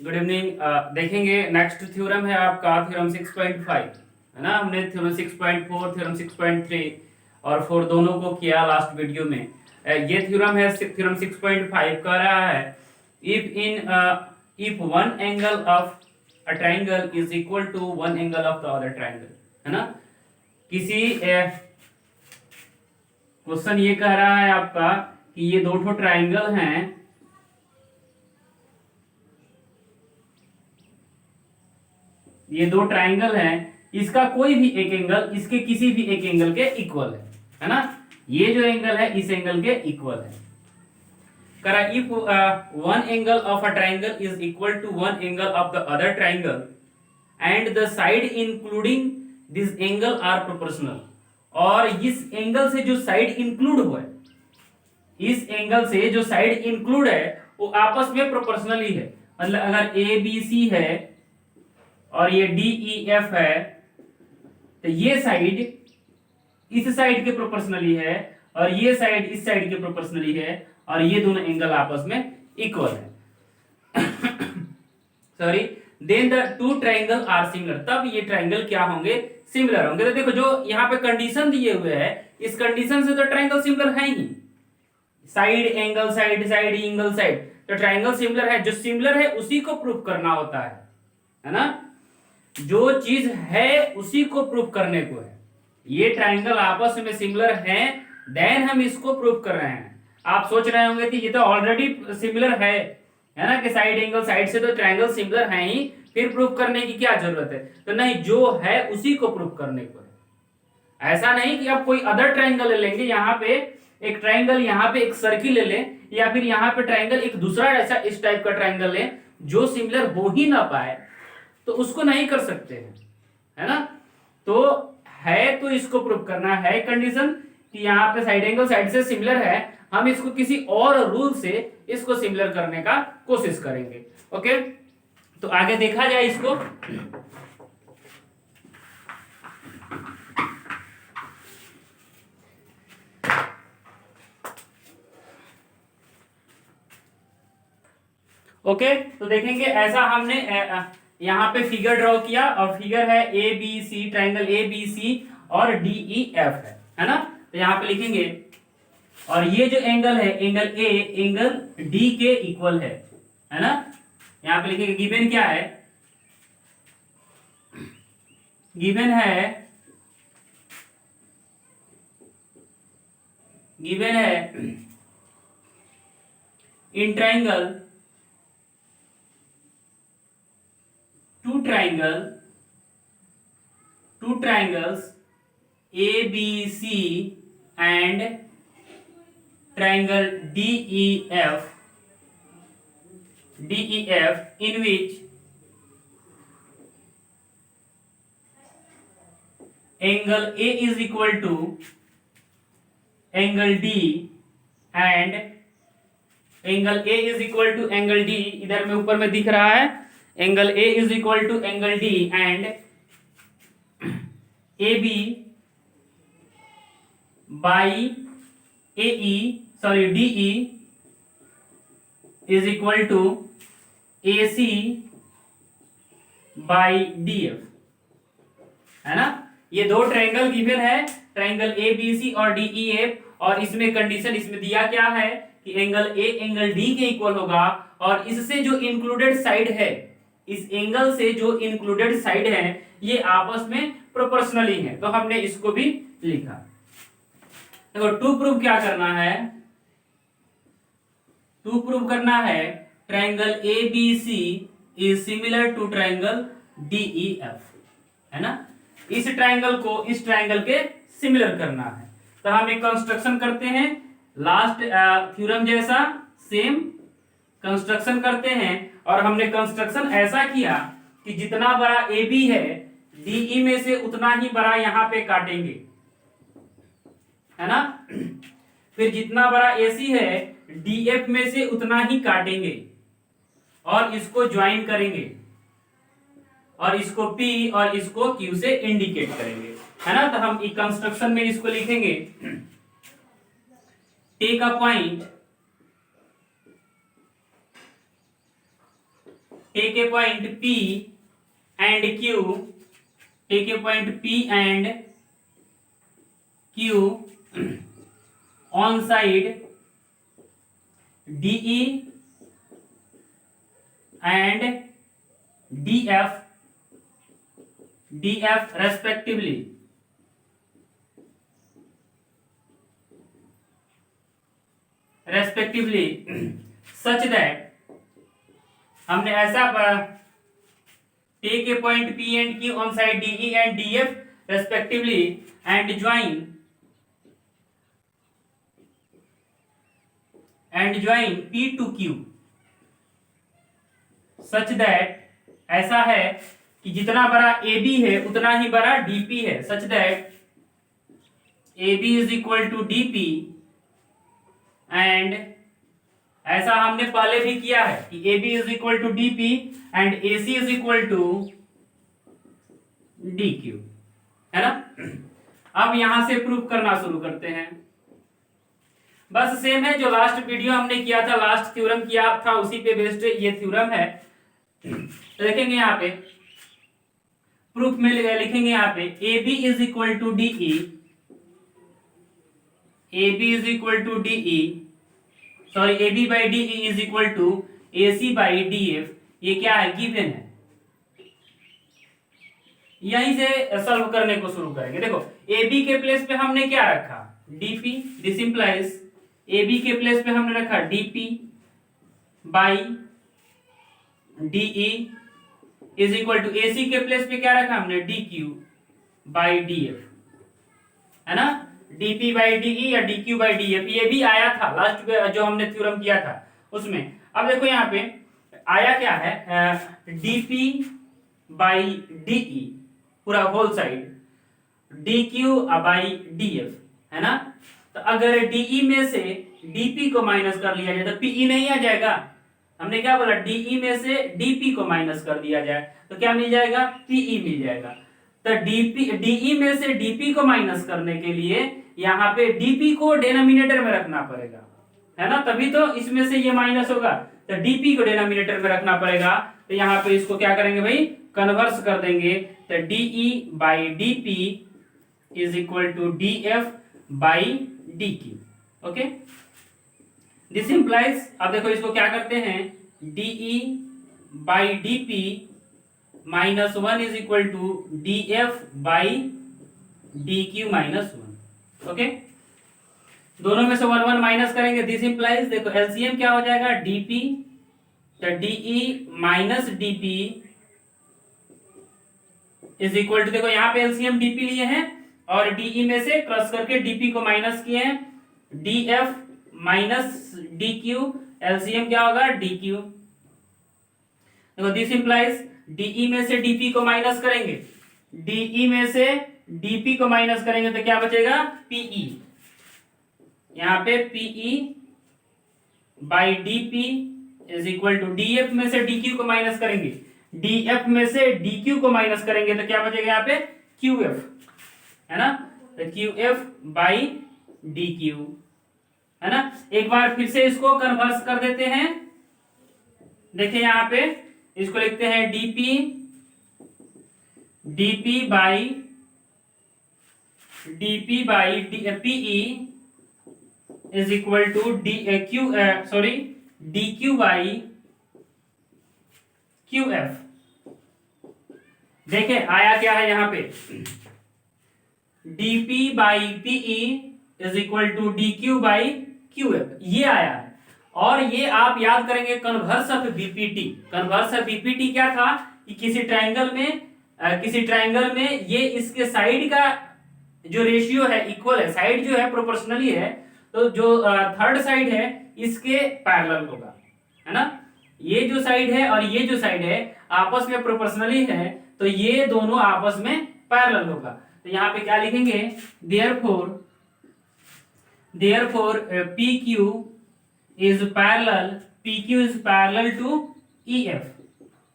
Good evening. देखेंगे next theorem है आपका थ्योरम 6.5 है ना। हमने थ्योरम 6.4 थ्योरम 6.3 और 4 दोनों को किया लास्ट वीडियो में। ये थ्योरम है थ्योरम 6.5 कह रहा है if one angle of a triangle is equal to one angle of the other triangle, है ना। किसी क्वेश्चन ये कह रहा है आपका कि ये दो ट्राइंगल हैं, ये दो ट्राइंगल हैं, इसका कोई भी एक एंगल इसके किसी भी एक एंगल के इक्वल है ना। ये जो एंगल है इस एंगल के इक्वल है। करा if one angle of a triangle is equal to one angle of the other triangle and the side including this angle are proportional, और इस एंगल से जो साइड इंक्लूड हुआ है, इस एंगल से जो साइड इंक्लूड है वो आपस में प्रोपोर्शनल ही है। मतलब अगर ए बी सी है और ये डी ई एफ है तो ये साइड इस साइड के प्रोपोर्शनली है और ये साइड इस साइड के प्रोपोर्शनली है और ये दोनों एंगल आपस में इक्वल है। Sorry, then the two triangle are similar, तब ये ट्राइंगल क्या होंगे, सिमिलर होंगे। तो देखो जो यहाँ पे कंडीशन दिए हुए है, इस कंडीशन से तो ट्राइंगल सिमिलर है ही, side angle side side angle side, तो ट्राइंगल सिमिलर है। जो सिमिलर है उसी को प्रूफ करना होता है ना। जो चीज है उसी को प्रूफ करने को है। ये ट्राइंगल आपस में सिमिलर हैं, देन हम इसको प्रूफ कर रहे हैं। आप सोच रहे होंगे कि ये तो ऑलरेडी सिमिलर है ना, कि साइड एंगल साइड से तो ट्राइंगल सिमिलर है ही, फिर प्रूफ करने की क्या जरूरत है। तो नहीं, जो है उसी को प्रूफ करने को है। ऐसा नहीं कि आप कोई अदर ट्राइंगल ले लेंगे, यहाँ पे एक ट्राइंगल, यहाँ पे एक सर्किल ले लें, या फिर यहाँ पे ट्राइंगल एक दूसरा ऐसा इस टाइप का ट्राइंगल लें जो सिमिलर हो ही ना पाए, तो उसको नहीं कर सकते हैं, है ना। तो है तो इसको प्रूव करना है कंडीशन कि यहाँ पे साइड एंगल साइड से सिमिलर है, हम इसको किसी और रूल से इसको सिमिलर करने का कोशिश करेंगे। ओके, तो आगे देखा जाए इसको। ओके, तो देखेंगे ऐसा हमने यहाँ पे फिगर ड्रॉ किया और फिगर है A B C, triangle A B C और डी ई एफ है ना। तो यहाँ पे लिखेंगे, और ये जो एंगल है एंगल ए एंगल डी के इक्वल है ना। यहाँ पे लिखेंगे गिवन क्या है, गिवन है in triangle two triangles ABC and triangle DEF in which angle A is equal to angle D and angle A is equal to angle D, इधर में ऊपर में दिख रहा है angle A is equal to angle D and AB by DE is equal to AC by DF, है ना। ये दो ट्रायंगल गिवन है, ट्रायंगल ABC और DEF, और इसमें कंडीशन इसमें दिया क्या है कि एंगल A एंगल D के इक्वल होगा, और इससे जो इंक्लूडेड साइड है, इस एंगल से जो इंक्लूडेड साइड है ये आपस में प्रोपोर्शनली है। तो हमने इसको भी लिखा। देखो टू प्रूव क्या करना है, टू प्रूव करना है triangle ABC is similar to triangle DEF, है ना। इस ट्रायंगल को इस ट्रायंगल के सिमिलर करना है। तो हम एक कंस्ट्रक्शन करते हैं, लास्ट थ्योरम जैसा सेम कंस्ट्रक्शन करते हैं, और हमने कंस्ट्रक्शन ऐसा किया कि जितना बड़ा AB है DE में से उतना ही बड़ा यहां पे काटेंगे, है ना। फिर जितना बड़ा AC है DF में से उतना ही काटेंगे और इसको ज्वाइन करेंगे, और इसको P और इसको Q से इंडिकेट करेंगे, है ना। तो हम एक कंस्ट्रक्शन में इसको लिखेंगे, take a point take a point P and Q, take a point P and Q on side DE and DF respectively, such that, हमने ऐसा take a point P and Q on side DE and DF respectively and join P to Q, such that, ऐसा है कि जितना बड़ा AB है उतना ही बड़ा DP है, such that AB is equal to DP, and ऐसा हमने पहले भी किया है कि AB is equal to DP and AC is equal to DQ, है ना। अब यहां से प्रूफ करना शुरू करते हैं। बस सेम है जो लास्ट वीडियो हमने किया था, लास्ट थ्योरम किया था, उसी पे बेस्ड ये थ्योरम है। तो देखेंगे यहाँ पे प्रूफ में लिखेंगे यहाँ पे AB is equal to DE, AB is equal to DE, sorry AB by DE is equal to AC by DF। ये क्या है, गिवन है। यहीं से सॉल्व करने को शुरू करेंगे। देखो AB के प्लेस पे हमने क्या रखा, DP, दिस इंप्लाइज AB के प्लेस पे हमने रखा DP by DE is equal to AC के प्लेस पे क्या रखा हमने DQ बाई DF, है ना। DP बाई DE या DQ बाई DF ये भी आया था लास्ट जो हमने थ्योरम किया था उसमें। अब देखो यहाँ पे आया क्या है, DP बाई DE पूरा whole side, DQ by DF, है ना। तो अगर DE में से DP को माइनस कर लिया जाए तो PE नहीं आ जाएगा। हमने क्या बोला, DE में से DP को माइनस कर दिया जाए तो क्या मिल जाएगा, PE मिल जाएगा। तो DE में से DP को माइनस करने के लिए यहाँ पे DP को डिनोमिनेटर में रखना पड़ेगा, है ना, तभी तो इसमें से ये माइनस होगा। तो DP को डिनोमिनेटर में रखना पड़ेगा। तो यहाँ पे इसको क्या करेंगे भाई, कन्वर्स कर देंगे। तो DE by DP is equal to DF by DQ, okay. This implies, अब देखो इसको क्या करते हैं, DE by DP minus 1 is equal to DF by DQ minus 1, okay. दोनों में से 1 1 माइनस करेंगे, दिस इंप्लाइज, देखो एलसीएम क्या हो जाएगा, DP, तो DE minus DP is equal to, देखो यहाँ पे एलसीएम DP लिए हैं और DE में से क्रॉस करके DP को माइनस किए हैं, DF माइनस DQ, एलसीएम क्या होगा, DQ। देखो दिस इंप्लाइज DE में से DP को माइनस करेंगे, DE में से DP को माइनस करेंगे तो क्या बचेगा, PE। यहाँ पे PE by DP is equal to, DF में से DQ को माइनस करेंगे, DF में से DQ को माइनस करेंगे तो क्या बचेगा यहाँ पे, QF, है ना। तो QF बाई DQ, है ना। एक बार फिर से इसको कन्वर्स कर देते हैं। देखिए यहाँ पे इसको लिखते हैं DP by PE is equal to DQ by QF। देखिए आया क्या है यहाँ पे, DP by PE is equal to DQ by QF, ये आया है। और ये आप याद करेंगे converse of BPT. Converse of BPT क्या था कि किसी ट्राइंगल में ये इसके साइड का जो रेशियो है इक्वल है, साइड जो है प्रोपोर्शनली है, तो जो थर्ड साइड है इसके पैरेलल होगा, है ना। ये जो साइड है और ये जो साइड है आपस में प्रोपोर्शनली है, तो ये दोनों आपस में पैरेलल होगा। तो यहाँ पे क्या लिखेंगे, therefore PQ is parallel to EF।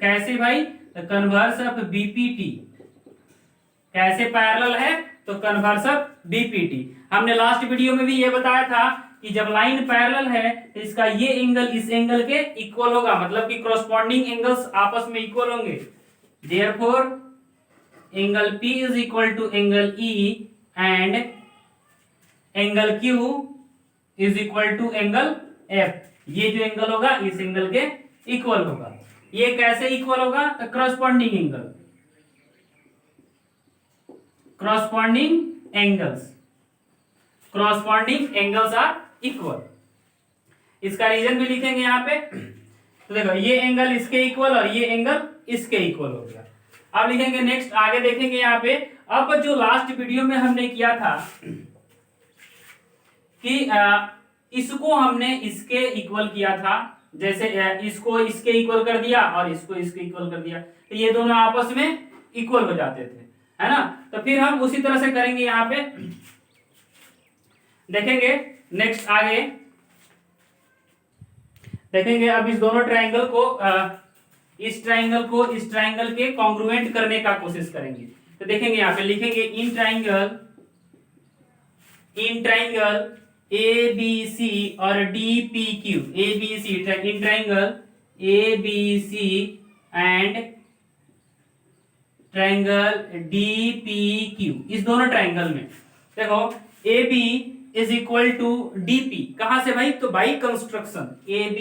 कैसे भाई, कन्वर्स ऑफ बीपीटी कैसे पैरेलल है, तो कन्वर्स ऑफ बीपीटी। हमने लास्ट वीडियो में भी ये बताया था कि जब लाइन पैरेलल है तो इसका ये एंगल इस एंगल के इक्वल होगा, मतलब कि कॉरस्पॉन्डिंग एंगल्स आपस में इक्वल होंगे। Therefore angle P is equal to angle E and angle Q is equal to angle F। ये जो एंगल होगा इस एंगल के इक्वल होगा। ये कैसे इक्वल होगा? तो corresponding angle, corresponding angles are equal. इसका रीजन भी लिखेंगे यहाँ पे। तो देखो ये एंगल इसके इक्वल और ये एंगल इसके इक्वल हो गया। अब लिखेंगे नेक्स्ट, आगे देखेंगे यहाँ पे। अब जो लास्ट वीडियो में हमने किया था कि इसको हमने इसके इक्वल किया था, जैसे इसको इसके इक्वल कर दिया और इसको इसके इक्वल कर दिया, तो ये दोनों आपस में इक्वल हो जाते थे, है ना। तो फिर हम उसी तरह से करेंगे यहाँ पे, देखेंगे नेक्स्ट आगे देखेंगे। अब इस दोनों ट्रायंगल को इस ट्रायंगल के कॉन्ग्रुएंट करने का कोशिश करेंगे। तो देखेंगे यहाँ पे लिखेंगे इन ट्रायंगल ABC और DPQ, ABC in triangle ABC and triangle DPQ, इस दोनों ट्रायंगल में देखो AB is equal to DP। कहां से भाई? तो by construction AB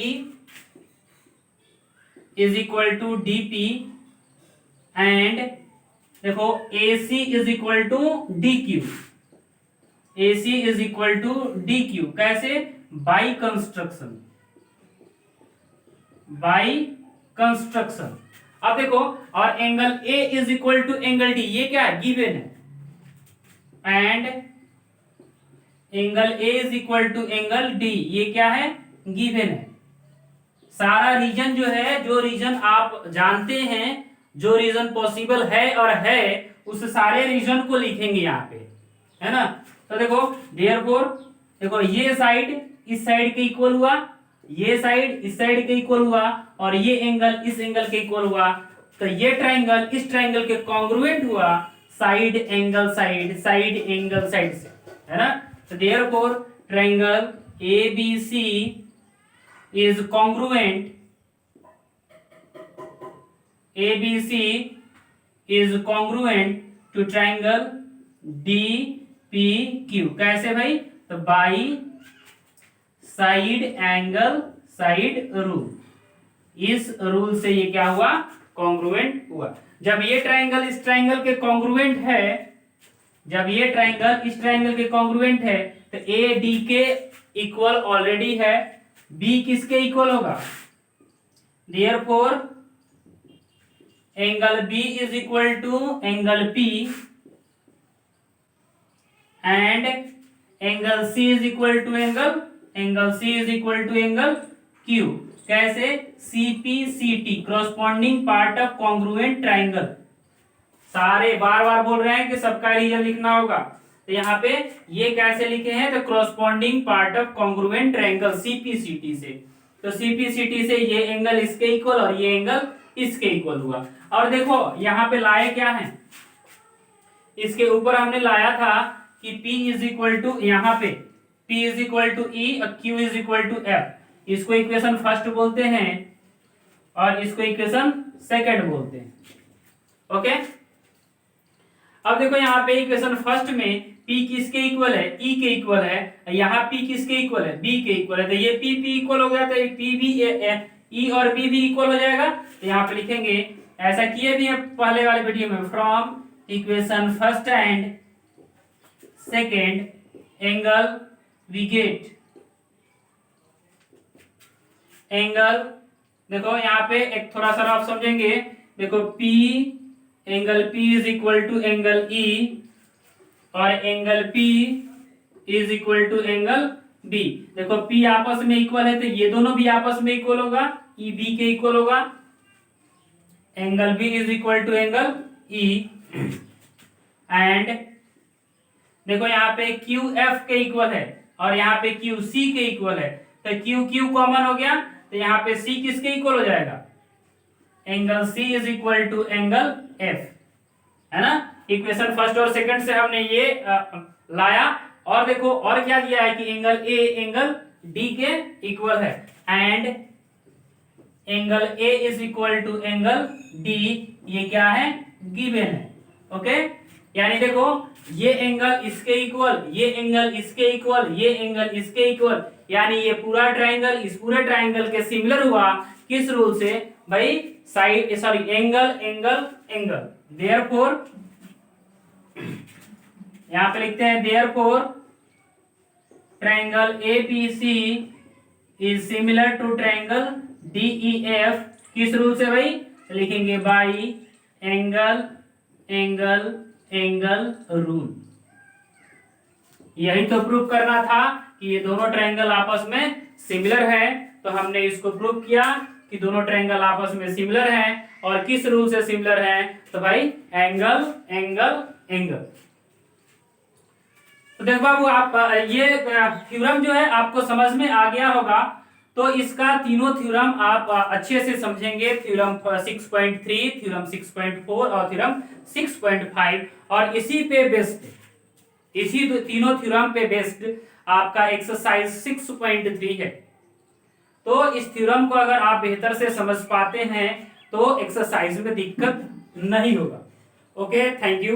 is equal to DP and देखो AC is equal to DQ, AC is equal to DQ। कैसे? By construction. अब देखो, और angle A is equal to angle D, ये क्या है? गिवन है। And angle A is equal to angle D, ये क्या है? गिवन है। सारा रीजन जो है, जो रीजन आप जानते हैं, जो रीजन पॉसिबल है और है, उस सारे रीजन को लिखेंगे यहाँ पे, है ना। तो देखो देयरफॉर देखो ये साइड इस साइड के इक्वल हुआ, ये साइड इस साइड के इक्वल हुआ और ये एंगल इस एंगल के इक्वल हुआ। तो ये ट्रायंगल इस ट्रायंगल के कॉन्ग्रुएंट हुआ साइड एंगल साइड से, है ना। तो therefore triangle ABC is congruent to triangle DPQ। कैसे भाई? तो by side angle side rule, इस रूल से ये क्या हुआ? कॉन्ग्रुएंट हुआ। जब ये ट्रायंगल इस ट्रायंगल के कॉन्ग्रुएंट है, जब ये ट्रायंगल इस ट्रायंगल के कॉन्ग्रुएंट है, तो AD के इक्वल ऑलरेडी है, B किसके इक्वल होगा? Therefore angle B is equal to angle P and angle C is equal to angle Q। कैसे? CPCT, corresponding part of congruent triangle. सारे बार बार बोल रहे हैं कि सबका रीजन लिखना होगा। तो यहाँ पे ये कैसे लिखे हैं? तो corresponding part of congruent triangle CPCT से। तो CPCT से ये एंगल इसके इक्वल और ये एंगल इसके इक्वल हुआ। और देखो यहाँ पे लाए क्या है? इसके ऊपर हमने लाया था कि P इज इक्वल टू, यहाँ पे P is equal to E और Q is equal to F। इसको इक्वेशन फर्स्ट बोलते हैं और इसको इक्वेशन सेकंड बोलते हैं। ओके, अब देखो यहाँ पे इक्वेशन फर्स्ट में P किसके इक्वल है? E के इक्वल है। यहाँ P किसके इक्वल है? B के इक्वल है। तो ये P इक्वल हो गया, तो P भी E और B भी इक्वल हो जाएगा। तो यहाँ पे लिखेंगे, ऐसा किए भी है पहले वाले वीडियो में, from equation first and second angle we get angle. देखो यहाँ पे एक थोड़ा सा आप समझेंगे। देखो angle P is equal to angle E और angle P is equal to angle B। देखो P आपस में इक्वल है, तो ये दोनों भी आपस में इक्वल होगा, E B के इक्वल होगा। Angle B is equal to angle E and देखो यहाँ पे Q F के इक्वल है और यहाँ पे Q C के इक्वल है। तो Q कॉमन हो गया, तो यहाँ पे C किसके इक्वल हो जाएगा? Angle C is equal to angle F, है ना। इक्वेशन फर्स्ट और सेकंड से हमने ये लाया और देखो और क्या दिया है कि एंगल ए एंगल डी के इक्वल है, and angle A is equal to angle D, ये क्या है, गिवन है। ओके, यानी देखो ये एंगल इसके इक्वल, ये एंगल इसके इक्वल, ये एंगल इसके इक्वल, यानी ये पूरा ट्रायंगल इस पूरे ट्रायंगल के सिमिलर हुआ। किस रूल से भाई, side sorry angle angle angle, therefore यहां पे लिखते हैं therefore triangle ABC is similar to triangle DEF. किस रूल से भाई, लिखेंगे by angle angle angle rule. यही तो प्रूव करना था कि ये दोनों ट्रायंगल आपस में सिमिलर है, तो हमने इसको प्रूव किया कि दोनों ट्रायंगल आपस में सिमिलर हैं। और किस रूल से सिमिलर हैं, तो भाई एंगल एंगल एंगल। तो देखो बाबू आप ये थ्योरम जो है आपको समझ में आ गया होगा, तो इसका तीनों थ्योरम आप अच्छे से समझेंगे, थ्योरम 6.3, थ्योरम 6.4 और थ्योरम 6.5, और इसी पे बेस्ड, इसी तीनों थ्योरम पे बेस्ड आपका एक्सरसाइज 6.3 है। तो इस थ्योरम को अगर आप बेहतर से समझ पाते हैं तो एक्सरसाइज में दिक्कत नहीं होगा। Okay, thank you.